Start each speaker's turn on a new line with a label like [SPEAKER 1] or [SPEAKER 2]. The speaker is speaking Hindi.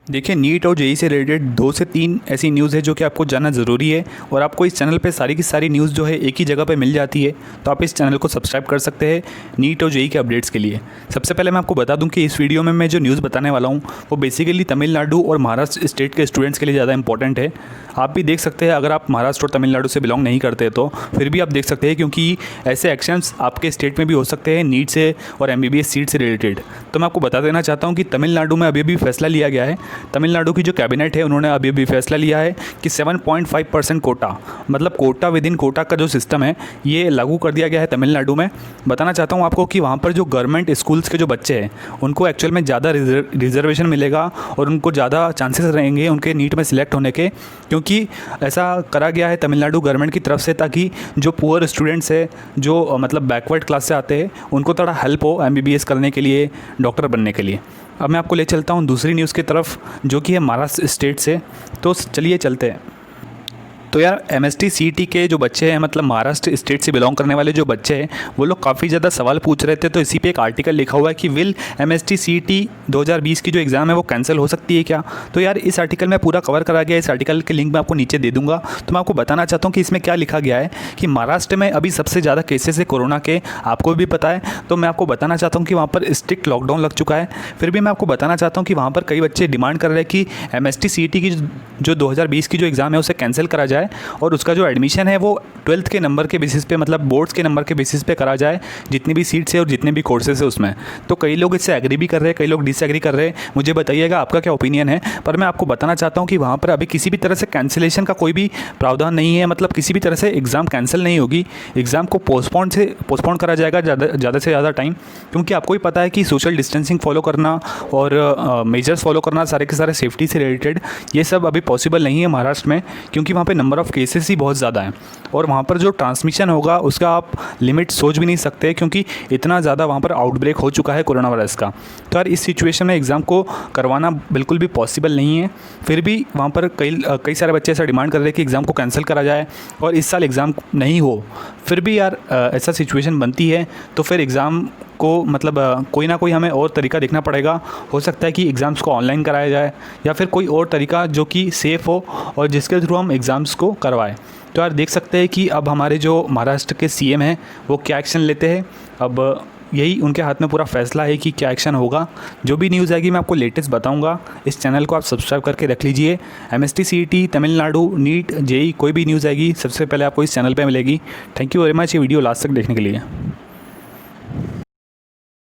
[SPEAKER 1] देखिए, नीट और जेईई से रिलेटेड 2 से 3 ऐसी न्यूज़ है जो कि आपको जानना ज़रूरी है और आपको इस चैनल पे सारी की सारी न्यूज़ जो है एक ही जगह पे मिल जाती है। तो आप इस चैनल को सब्सक्राइब कर सकते हैं नीट और जेईई के अपडेट्स के लिए। सबसे पहले मैं आपको बता दूं कि इस वीडियो में मैं जो न्यूज़ बताने वाला हूं वो बेसिकली तमिलनाडु और महाराष्ट्र स्टेट के स्टूडेंट्स के लिए ज़्यादा इंपॉर्टेंट है। आप भी देख सकते हैं, अगर आप महाराष्ट्र और तमिलनाडु से बिलोंग नहीं करते तो फिर भी आप देख सकते हैं, क्योंकि ऐसे एक्शंस आपके स्टेट में भी हो सकते हैं नीट से और एमबीबीएस सीट से रिलेटेड। तो मैं आपको बता देना चाहता हूँ कि तमिलनाडु में अभी फैसला लिया गया है। तमिलनाडु की जो कैबिनेट है उन्होंने अभी फैसला लिया है कि 7.5% कोटा, मतलब कोटा विद इन कोटा का जो सिस्टम है ये लागू कर दिया गया है तमिलनाडु में। बताना चाहता हूँ आपको कि वहाँ पर जो गवर्नमेंट स्कूल्स के जो बच्चे हैं उनको एक्चुअल में ज़्यादा रिजर्वेशन मिलेगा और उनको ज़्यादा चांसेस रहेंगे उनके नीट में सिलेक्ट होने के, क्योंकि ऐसा करा गया है तमिलनाडु गवर्नमेंट की तरफ से, ताकि जो पुअर स्टूडेंट्स है, जो मतलब बैकवर्ड क्लास से आते हैं, उनको थोड़ा हेल्प हो एमबीबीएस करने के लिए, डॉक्टर बनने के लिए। अब मैं आपको ले चलता हूँ दूसरी न्यूज़ की तरफ जो कि है महाराष्ट्र स्टेट से। तो चलिए चलते हैं। तो यार एमएसटी सीईटी के जो बच्चे हैं, मतलब महाराष्ट्र स्टेट से बिलोंग करने वाले जो बच्चे हैं, वो लोग काफ़ी ज़्यादा सवाल पूछ रहे थे। तो इसी पे एक आर्टिकल लिखा हुआ है कि विल एमएसटी सीईटी 2020 की जो एग्ज़ाम है वो कैंसिल हो सकती है क्या। तो यार इस आर्टिकल में पूरा कवर करा गया। इस आर्टिकल के लिंक मैं आपको नीचे दे दूँगा। तो मैं आपको बताना चाहता हूँ कि इसमें क्या लिखा गया है कि महाराष्ट्र में अभी सबसे ज़्यादा केसेस है कोरोना के, आपको भी पता है। तो मैं आपको बताना चाहता हूँ कि वहाँ पर स्ट्रिक्ट लॉकडाउन लग चुका है। फिर भी मैं आपको बताना चाहता हूँ कि वहाँ पर कई बच्चे डिमांड कर रहे हैं कि एमएसटी सीईटी की जो 2020 की जो एग्ज़ाम है उसे कैंसिल करा जाए और उसका जो एडमिशन है वो 12th के नंबर के बेसिस पे, मतलब बोर्ड्स के नंबर के बेसिस पे करा जाए, जितनी भी सीट्स है और जितने भी कोर्सेज है उसमें। तो कई लोग इससे एग्री भी कर रहे हैं, कई लोग डिसएग्री कर रहे हैं। मुझे बताइएगा आपका क्या ओपिनियन है। पर मैं आपको बताना चाहता हूँ कि वहाँ पर अभी किसी भी तरह से कैंसिलेशन का कोई भी प्रावधान नहीं है, मतलब किसी भी तरह से एग्ज़ाम कैंसिल नहीं होगी। एग्ज़ाम को पोस्टपोन करा जाएगा ज़्यादा से ज़्यादा टाइम, क्योंकि आपको ही पता है कि सोशल डिस्टेंसिंग फॉलो करना और मेजर्स फॉलो करना सारे के सारे सेफ्टी से रिलेटेड, ये सब अभी पॉसिबल नहीं है महाराष्ट्र में, क्योंकि वहाँ पे नंबर ऑफ़ केसेस ही बहुत ज़्यादा है और वहाँ पर जो ट्रांसमिशन होगा उसका आप लिमिट सोच भी नहीं सकते, क्योंकि इतना ज़्यादा वहाँ पर आउटब्रेक हो चुका है कोरोना वायरस का। तो यार इस सिचुएशन में एग्ज़ाम को करवाना बिल्कुल भी पॉसिबल नहीं है। फिर भी वहाँ पर कई सारे बच्चे ऐसा डिमांड कर रहे हैं कि एग्ज़ाम को कैंसिल करा जाए और इस साल एग्ज़ाम नहीं हो। फिर भी यार ऐसा सिचुएशन बनती है तो फिर एग्ज़ाम को मतलब कोई ना कोई हमें और तरीका देखना पड़ेगा। हो सकता है कि एग्ज़ाम्स को ऑनलाइन कराया जाए या फिर कोई और तरीका जो कि सेफ़ हो और जिसके थ्रू हम एग्ज़ाम्स को करवाएं। तो यार देख सकते हैं कि अब हमारे जो महाराष्ट्र के सीएम हैं वो क्या एक्शन लेते हैं। अब यही उनके हाथ में पूरा फैसला है कि क्या एक्शन होगा। जो भी न्यूज़ आएगी मैं आपको लेटेस्ट बताऊंगा। इस चैनल को आप सब्सक्राइब करके रख लीजिए। MST CET, Tamil Nadu, NEET, JEE, कोई भी न्यूज़ आएगी सबसे पहले आपको इस चैनल पे मिलेगी। थैंक यू वेरी मच ये वीडियो लास्ट तक देखने के लिए।